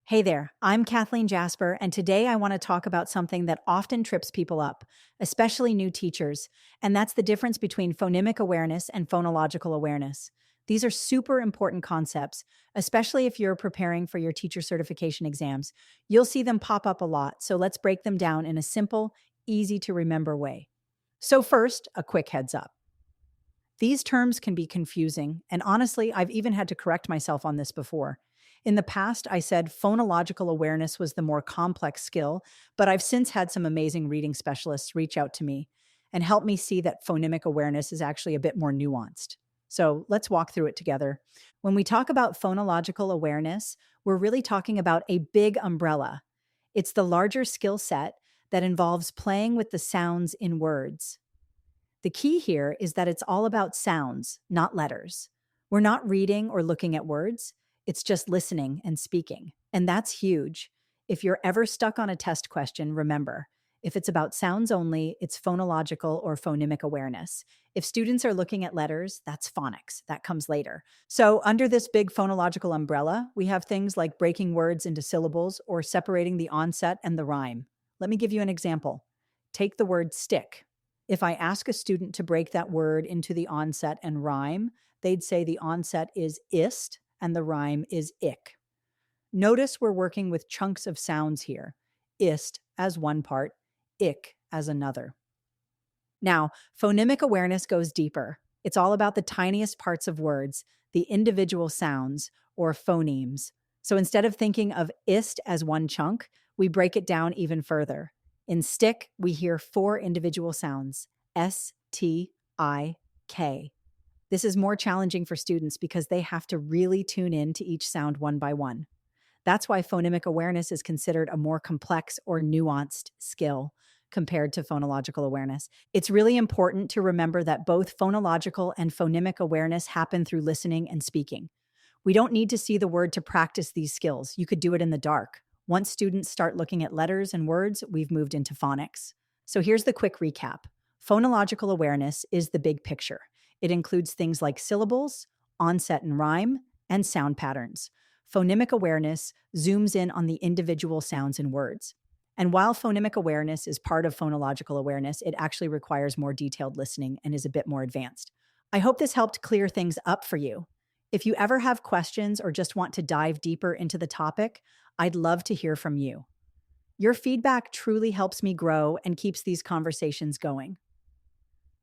Hey there, I'm Kathleen Jasper, and today I want to talk about something that often trips people up, especially new teachers, and that's the difference between phonemic awareness and phonological awareness. These are super important concepts, especially if you're preparing for your teacher certification exams. You'll see them pop up a lot, so let's break them down in a simple, easy to remember way. So, first, a quick heads up. These terms can be confusing, and honestly, I've even had to correct myself on this before. In the past, I said phonological awareness was the more complex skill, but I've since had some amazing reading specialists reach out to me and help me see that phonemic awareness is actually a bit more nuanced. So let's walk through it together. When we talk about phonological awareness, we're really talking about a big umbrella. It's the larger skill set that involves playing with the sounds in words. The key here is that it's all about sounds, not letters. We're not reading or looking at words, it's just listening and speaking. And that's huge. If you're ever stuck on a test question, remember, if it's about sounds only, it's phonological or phonemic awareness. If students are looking at letters, that's phonics. That comes later. So, under this big phonological umbrella, we have things like breaking words into syllables or separating the onset and the rhyme. Let me give you an example. Take the word stick. If I ask a student to break that word into the onset and rhyme, they'd say the onset is ist and the rhyme is ick. Notice we're working with chunks of sounds here. Ist as one part, ick as another. Now, phonemic awareness goes deeper. It's all about the tiniest parts of words, the individual sounds, or phonemes. So instead of thinking of ist as one chunk, we break it down even further. In stick, we hear four individual sounds: S, T, I, K. This is more challenging for students because they have to really tune in to each sound one by one. That's why phonemic awareness is considered a more complex or nuanced skill compared to phonological awareness. It's really important to remember that both phonological and phonemic awareness happen through listening and speaking. We don't need to see the word to practice these skills. You could do it in the dark. Once students start looking at letters and words, we've moved into phonics. So here's the quick recap. Phonological awareness is the big picture. It includes things like syllables, onset and rhyme, and sound patterns. Phonemic awareness zooms in on the individual sounds and words. And while phonemic awareness is part of phonological awareness, it actually requires more detailed listening and is a bit more advanced. I hope this helped clear things up for you. If you ever have questions or just want to dive deeper into the topic, I'd love to hear from you. Your feedback truly helps me grow and keeps these conversations going.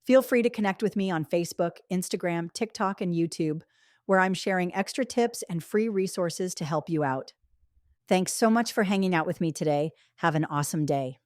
Feel free to connect with me on Facebook, Instagram, TikTok, and YouTube, where I'm sharing extra tips and free resources to help you out. Thanks so much for hanging out with me today. Have an awesome day.